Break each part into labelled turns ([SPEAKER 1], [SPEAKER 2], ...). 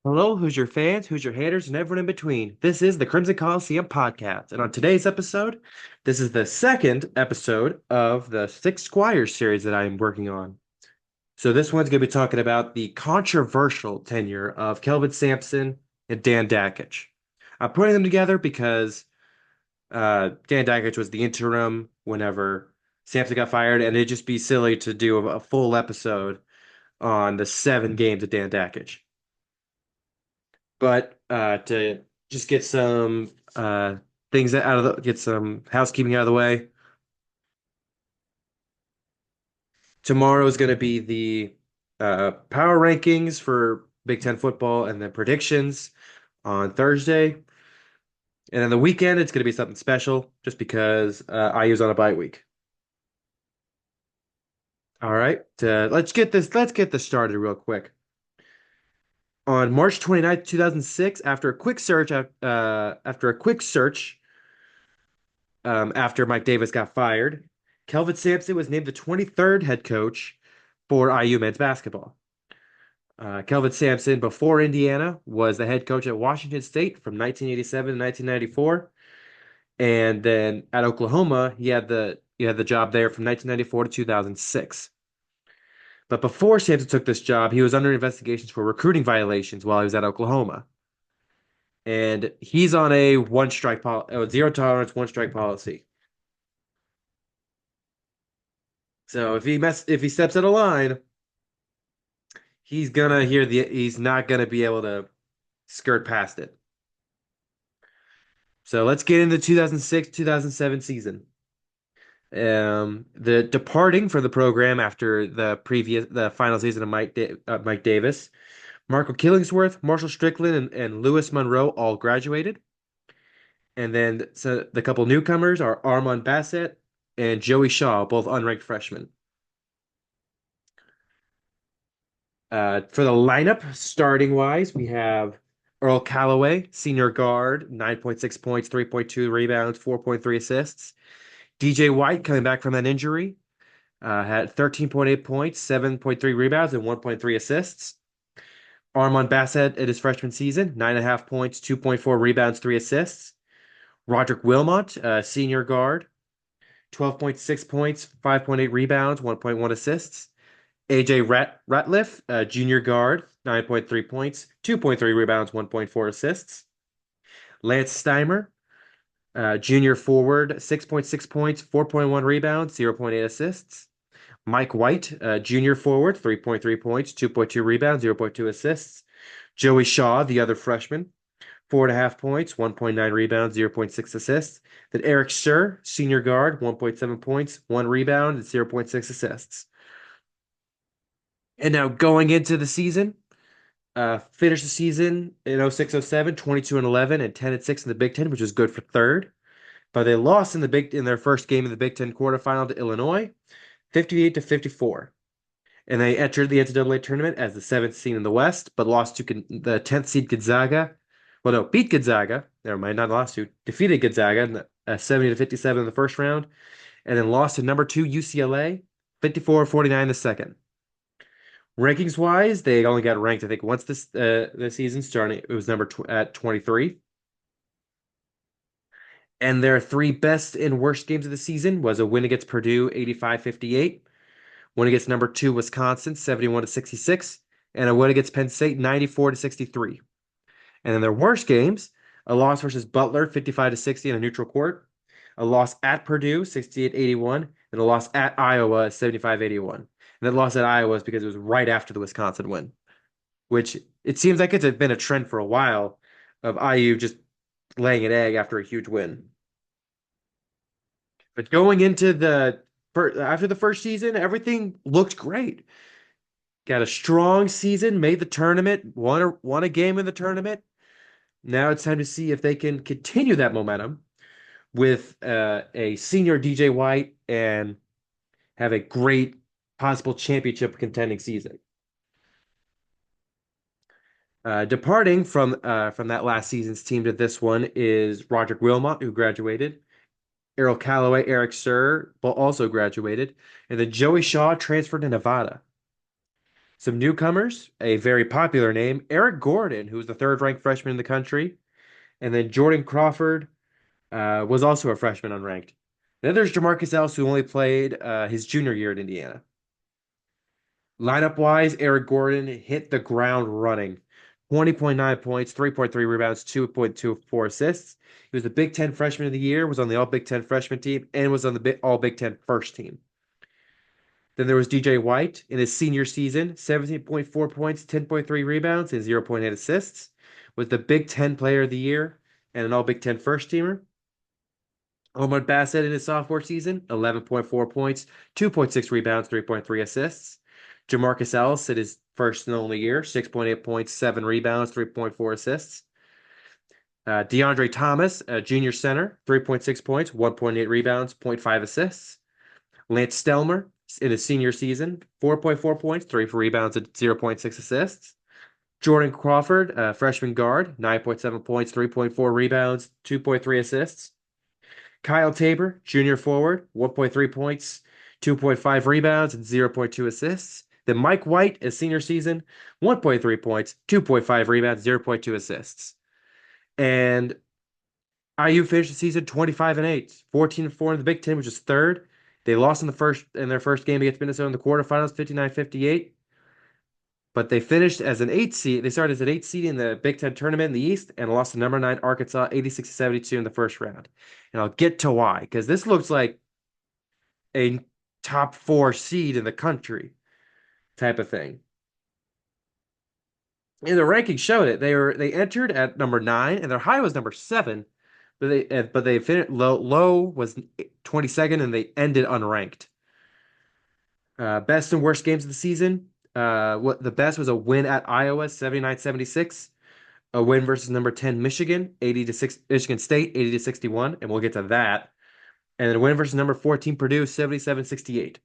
[SPEAKER 1] Hello, who's your fans, who's your haters, and everyone in between. This is the Crimson Coliseum podcast. And on today's episode, this is the second episode of the Six Squires series that I am working on. So this one's going to be talking about the controversial tenure of Kelvin Sampson and Dan Dakich. I'm putting them together because Dan Dakich was the interim whenever Sampson got fired, and it'd just be silly to do a full episode on the 7 games of Dan Dakich. But to just get some things out of get some housekeeping out of the way. Tomorrow is going to be the power rankings for Big Ten football and then predictions on Thursday. And then the weekend, it's going to be something special just because IU's on a bye week. All right, let's get this started real quick. On March 29th, 2006, after a quick search after Mike Davis got fired, Kelvin Sampson was named the 23rd head coach for IU men's basketball. Kelvin Sampson, before Indiana, was the head coach at Washington State from 1987 to 1994, and then at Oklahoma, he had the job there from 1994 to 2006. But before Sampson took this job, he was under investigations for recruiting violations while he was at Oklahoma, and he's on a zero tolerance, one strike policy. So if he steps out of line, he's not gonna be able to skirt past it. So let's get into 2006, 2007 season. The departing from the program after the final season of Mike Davis, Marco Killingsworth, Marshall Strickland, and Lewis Monroe all graduated. And then so the couple newcomers are Armand Bassett and Joey Shaw, both unranked freshmen. For the lineup, starting wise, we have Earl Calloway, senior guard, 9.6 points, 3.2 rebounds, 4.3 assists. DJ White coming back from that injury, had 13.8 points, 7.3 rebounds, and 1.3 assists. Armand Bassett at his freshman season, 9.5 points, 2.4 rebounds, 3 assists. Roderick Wilmot, senior guard, 12.6 points, 5.8 rebounds, 1.1 assists. AJ Ratliff, junior guard, 9.3 points, 2.3 rebounds, 1.4 assists. Lance Steimer, junior forward, 6.6 points, 4.1 rebounds, 0.8 assists. Mike White, junior forward, 3.3 points, 2.2 rebounds, 0.2 assists. Joey Shaw, the other freshman, 4.5 points, 1.9 rebounds, 0.6 assists. Then Eric Scher, senior guard, 1.7 points, 1 rebound, and 0.6 assists. And now going into the season, finished the season in 06-07, 22-11, and 10-6 in the Big Ten, which was good for third. But they lost in their first game in the Big Ten quarterfinal to Illinois, 58-54. And they entered the NCAA tournament as the seventh seed in the West, but lost to the 10th seed Gonzaga. Well, no, beat Gonzaga. Never mind, not lost to. Defeated Gonzaga in 70-57 in the first round, and then lost to number 2 UCLA, 54-49 the second. Rankings wise, they only got ranked, I think, once this season starting. It was at 23. And their three best and worst games of the season was a win against Purdue, 85-58, win against number 2 Wisconsin, 71-66, and a win against Penn State, 94-63. And then their worst games, a loss versus Butler, 55-60 in a neutral court, a loss at Purdue, 68-81, and a loss at Iowa, 75-81. And that loss at Iowa is because it was right after the Wisconsin win, which it seems like it's been a trend for a while of IU just laying an egg after a huge win. But going into after the first season, everything looked great. Got a strong season, made the tournament, won a game in the tournament. Now it's time to see if they can continue that momentum with a senior DJ White and have a great possible championship contending season. Departing from that last season's team to this one is Roderick Wilmot, who graduated. Earl Calloway, Eric Sir also graduated, and then Joey Shaw transferred to Nevada. Some newcomers, a very popular name, Eric Gordon, who was the third ranked freshman in the country, and then Jordan Crawford was also a freshman unranked. Then there's Jamarcus Ellis, who only played his junior year at Indiana. Lineup wise, Eric Gordon hit the ground running. 20.9 points, 3.3 rebounds, 2.24 assists. He was the Big Ten freshman of the year, was on the All Big Ten freshman team, and was on the All Big Ten first team. Then there was DJ White in his senior season, 17.4 points, 10.3 rebounds, and 0.8 assists. Was the Big Ten player of the year and an All Big Ten first teamer. Omar Bassett in his sophomore season, 11.4 points, 2.6 rebounds, 3.3 assists. Jamarcus Ellis in his first and only year, 6.8 points, 7 rebounds, 3.4 assists. DeAndre Thomas, a junior center, 3.6 points, 1.8 rebounds, zero point 0.5 assists. Lance Stelmer in his senior season, 4.4 points, 3 rebounds, and 0.6 assists. Jordan Crawford, freshman guard, 9.7 points, 3.4 rebounds, 2.3 assists. Kyle Tabor, junior forward, 1.3 points, 2.5 rebounds, and 0.2 assists. Then Mike White, his senior season, 1.3 points, 2.5 rebounds, 0.2 assists. And IU finished the season 25-8, 14-4 in the Big Ten, which is third. They lost in their first game against Minnesota in the quarterfinals, 59-58. But they finished as an 8 seed. They started as an 8 seed in the Big Ten tournament in the East and lost to number 9 Arkansas 86-72 in the first round. And I'll get to why, because this looks like a top 4 seed in the country type of thing. And the rankings showed it. They entered at number 9 and their high was number 7, but they finished low was 22nd and they ended unranked. Best and worst games of the season. What the best was a win at Iowa 79-76, a win versus number 10 Michigan 80-6, Michigan State 80-61, and we'll get to that. And then a win versus number 14 Purdue 77-68.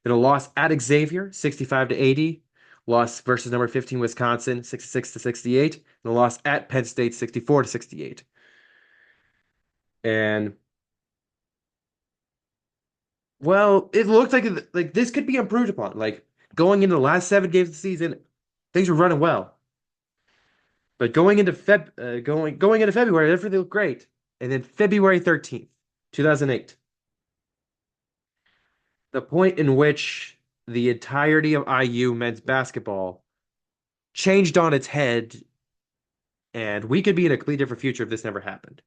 [SPEAKER 1] Then a loss at Xavier 65-80, loss versus number 15 Wisconsin 66-68, and a loss at Penn State 64-68. And well, it looked like this could be improved upon. Like going into the last 7 games of the season, things were running well. But going into February, everything looked great. And then February 13th, 2008, the point in which the entirety of IU men's basketball changed on its head, and we could be in a completely different future if this never happened.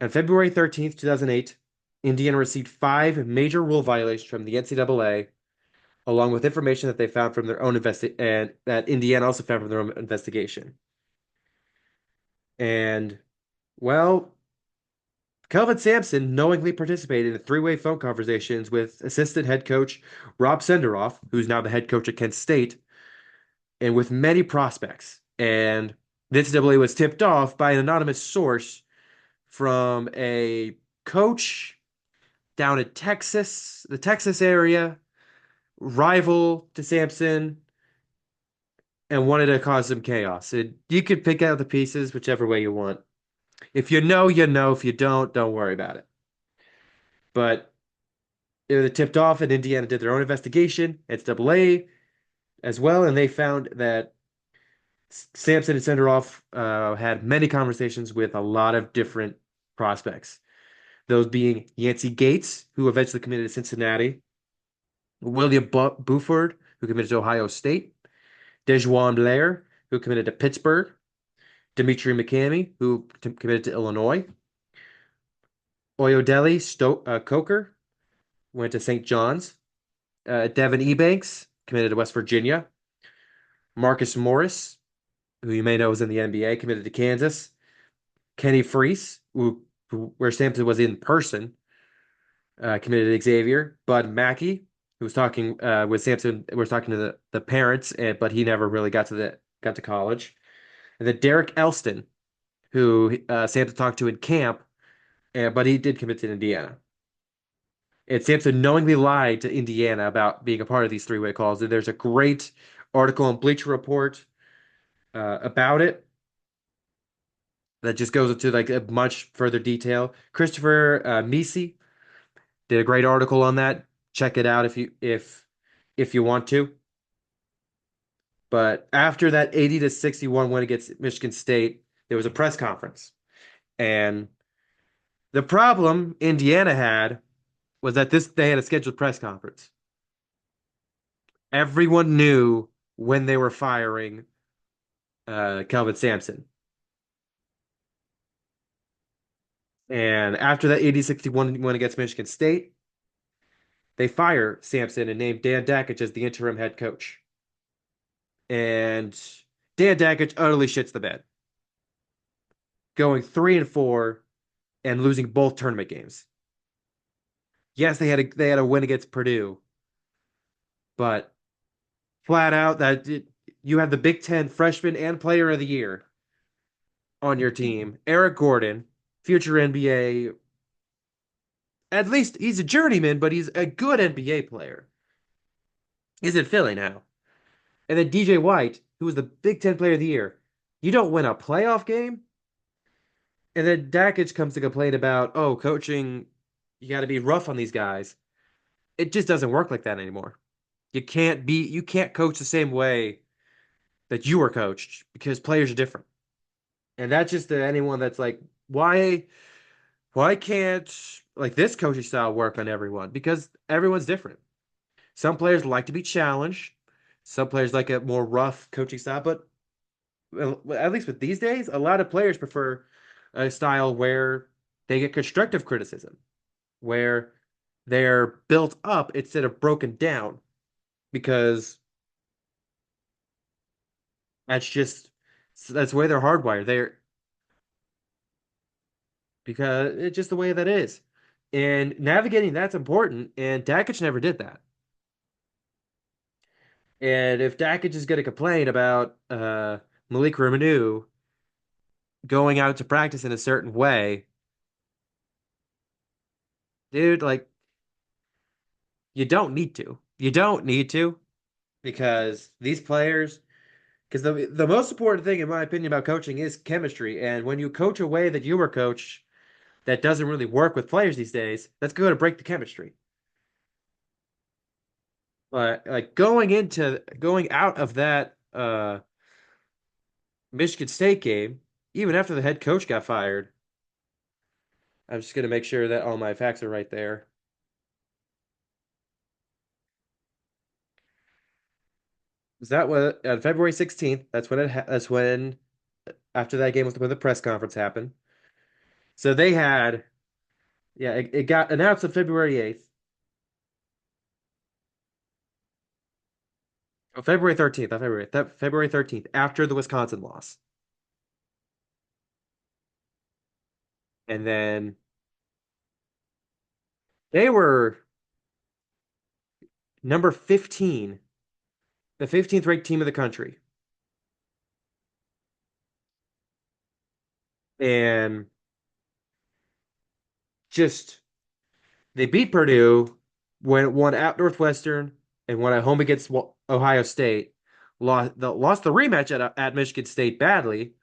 [SPEAKER 1] On February 13th, 2008, Indiana received 5 major rule violations from the NCAA, along with information that they found from their own and that Indiana also found from their own investigation. And well, Kelvin Sampson knowingly participated in 3-way phone conversations with assistant head coach Rob Senderoff, who's now the head coach at Kent State, and with many prospects. And the NCAA was tipped off by an anonymous source from a coach down in Texas, the Texas area, rival to Sampson, and wanted to cause some chaos. You could pick out the pieces whichever way you want. If you know, you know. If you don't worry about it. But it was tipped off, and Indiana did their own investigation, NCAA as well, and they found that Sampson and Senderoff had many conversations with a lot of different prospects. Those being Yancey Gates, who eventually committed to Cincinnati, William Buford, who committed to Ohio State, Dejuan Blair, who committed to Pittsburgh, Dimitri McCamey, who committed to Illinois, Oyodele Coker went to St. John's, Devin Ebanks committed to West Virginia, Marcus Morris, who you may know is in the NBA, committed to Kansas, Kenny Freese, where Sampson was in person, committed to Xavier, Bud Mackey, who was talking with Sampson, was talking to the parents, but he never really got to college. And then Derek Elston, who Sampson talked to in camp, but he did commit to Indiana. And Sampson knowingly lied to Indiana about being a part of these 3-way calls. And there's a great article in Bleacher Report about it that just goes into like a much further detail. Christopher Misi did a great article on that. Check it out if you want to. But after that 80 to 61 win against Michigan State, there was a press conference. And the problem Indiana had was that this they had a scheduled press conference. Everyone knew when they were firing Kelvin Sampson. And after that 80-61 win against Michigan State, they fire Sampson and name Dan Dakich as the interim head coach. And Dan Dakich utterly shits the bed, going 3-4 and losing both tournament games. Yes, they had a win against Purdue, but flat out you have the Big Ten freshman and player of the year on your team, Eric Gordon, future NBA. At least he's a journeyman, but he's a good NBA player. He's in Philly now. And then DJ White, who was the Big Ten player of the year. You don't win a playoff game? And then Dakich comes to complain about, oh, coaching, you got to be rough on these guys. It just doesn't work like that anymore. You can't coach the same way that you were coached because players are different. And that's just to anyone that's like, why can't like this coaching style work on everyone? Because everyone's different. Some players like to be challenged. Some players like a more rough coaching style, but well, at least with these days, a lot of players prefer a style where they get constructive criticism, where they're built up instead of broken down, because that's just that's the way they're hardwired. They're because it's just the way that is. And navigating that's important, and Dakic never did that. And if Dakic is going to complain about Malik Reneau going out to practice in a certain way, dude, like you don't need to. You don't need to because these players, because the most important thing in my opinion about coaching is chemistry. And when you coach a way that you were coached that doesn't really work with players these days, that's going to break the chemistry. But like going out of that Michigan State game, even after the head coach got fired, I'm just going to make sure that all my facts are right there. Is that what on February 16th? That's when after that game was when the press conference happened. So they had yeah, it got announced on February 8th. Oh, February 13th, not February 13th, after the Wisconsin loss. And then they were number 15, the 15th ranked team of the country. And just they beat Purdue, won at Northwestern, and won at home against Ohio State. Lost the rematch at Michigan State badly.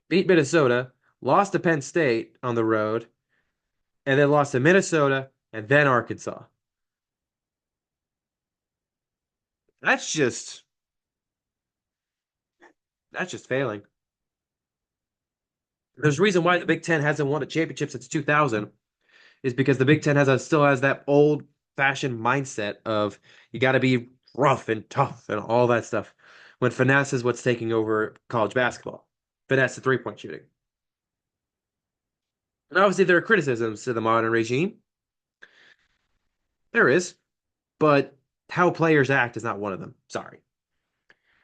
[SPEAKER 1] Beat Minnesota, lost to Penn State on the road, and then lost to Minnesota and then Arkansas. That's just that's just failing. There's a reason why the Big Ten hasn't won a championship since 2000 is because the Big Ten still has that old fashioned mindset of you got to be rough and tough and all that stuff. When finesse is what's taking over college basketball, finesse the 3-point shooting. And obviously there are criticisms to the modern regime. There is, but how players act is not one of them. Sorry.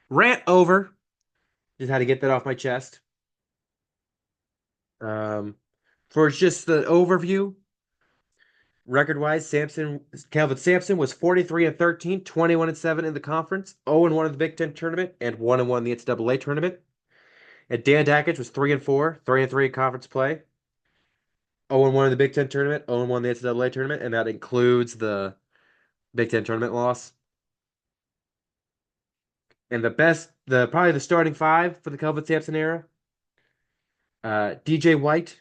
[SPEAKER 1] Rant over. Just had to get that off my chest. Um, for just the overview, record-wise, Kelvin Sampson was 43-13, 21-7 in the conference, 0-1 in the Big Ten tournament, and 1-1 in the NCAA tournament. And Dan Dakich was 3-4, 3-3 in conference play, 0-1 in the Big Ten tournament, 0-1 in the NCAA tournament, and that includes the Big Ten tournament loss. And probably the starting five for the Kelvin Sampson era, DJ White,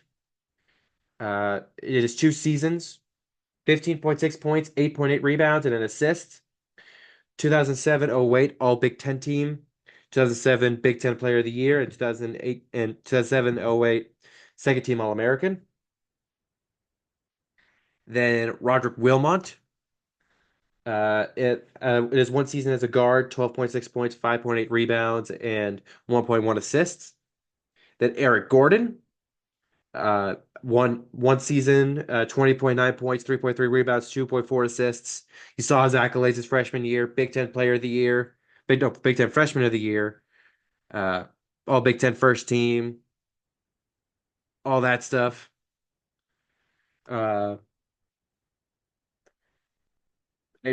[SPEAKER 1] it is 2 seasons, 15.6 points, 8.8 rebounds, and an assist. 2007-08 All Big Ten team, 2007 Big Ten Player of the Year, and 2008 and 2007-08 Second Team All American. Then Roderick Wilmot. It is one season as a guard, 12.6 points, 5.8 rebounds, and 1.1 assists. Then Eric Gordon, uh, one season, 20.9 points, 3.3 rebounds, 2.4 assists. You saw his accolades his freshman year, Big Ten Player of the Year, Big Ten Freshman of the Year, uh, All Big Ten First Team, all that stuff. Uh,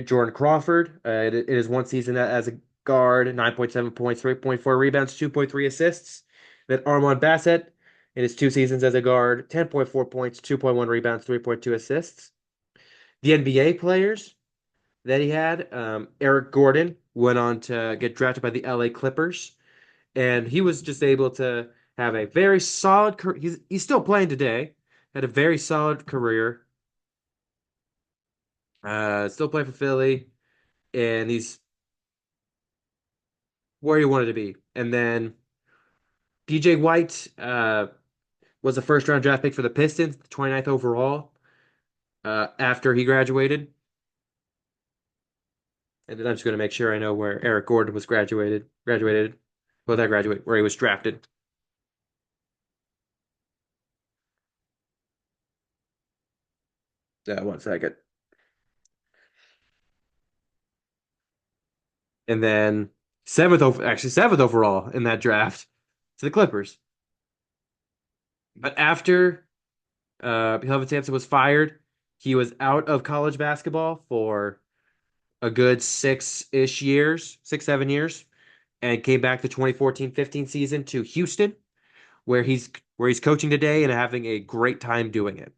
[SPEAKER 1] Jordan Crawford, it is one season as a guard, 9.7 points, 3.4 rebounds, 2.3 assists. Then Armand Bassett, in his two seasons as a guard, 10.4 points, 2.1 rebounds, 3.2 assists. The NBA players that he had, Eric Gordon went on to get drafted by the LA Clippers, and he was just able to have a very solid career. He's still playing today, had a very solid career, still playing for Philly, and he's where he wanted to be. And then DJ White was a first round draft pick for the Pistons, 29th overall, after he graduated. And then I'm just going to make sure I know where Eric Gordon was graduated. Well, that graduate where he was drafted. One second. And then seventh overall in that draft to the Clippers. But after Kelvin Sampson was fired, he was out of college basketball for a good 6, 7 years, and came back the 2014-15 season to Houston, where he's coaching today and having a great time doing it.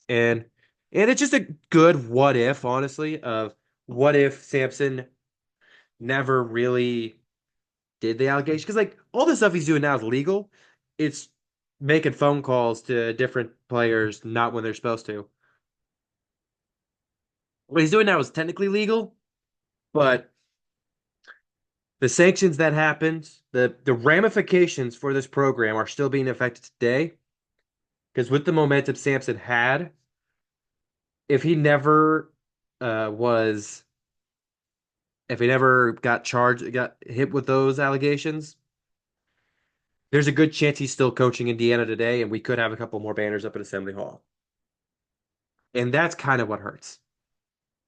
[SPEAKER 1] And and it's just a good what if, honestly, of what if Sampson never really did the allegation? Because like all the stuff he's doing now is legal. It's making phone calls to different players not when they're supposed to. What he's doing now is technically legal, but the sanctions that happened, the ramifications for this program are still being affected today. Because with the momentum Sampson had, if he never was, if he never got hit with those allegations, there's a good chance he's still coaching Indiana today, and we could have a couple more banners up at Assembly Hall. And that's kind of what hurts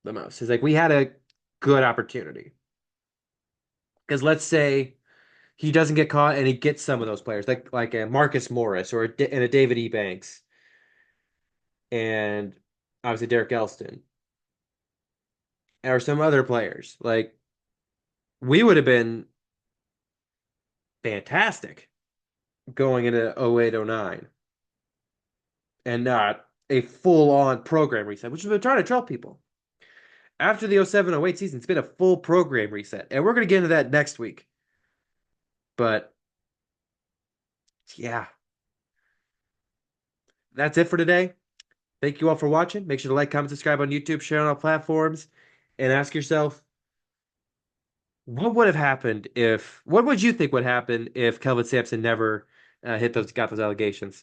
[SPEAKER 1] the most. Is like we had a good opportunity. Because let's say he doesn't get caught and he gets some of those players, like a Marcus Morris and a David E. Banks, and obviously Derek Elston, or some other players. Like we would have been fantastic going into 08-09 and not a full-on program reset, which we've been trying to tell people. After the 07-08 season, it's been a full program reset. And we're going to get into that next week. But yeah, that's it for today. Thank you all for watching. Make sure to like, comment, subscribe on YouTube, share on all platforms, and ask yourself, what would you think would happen if Kelvin Sampson never got those allegations?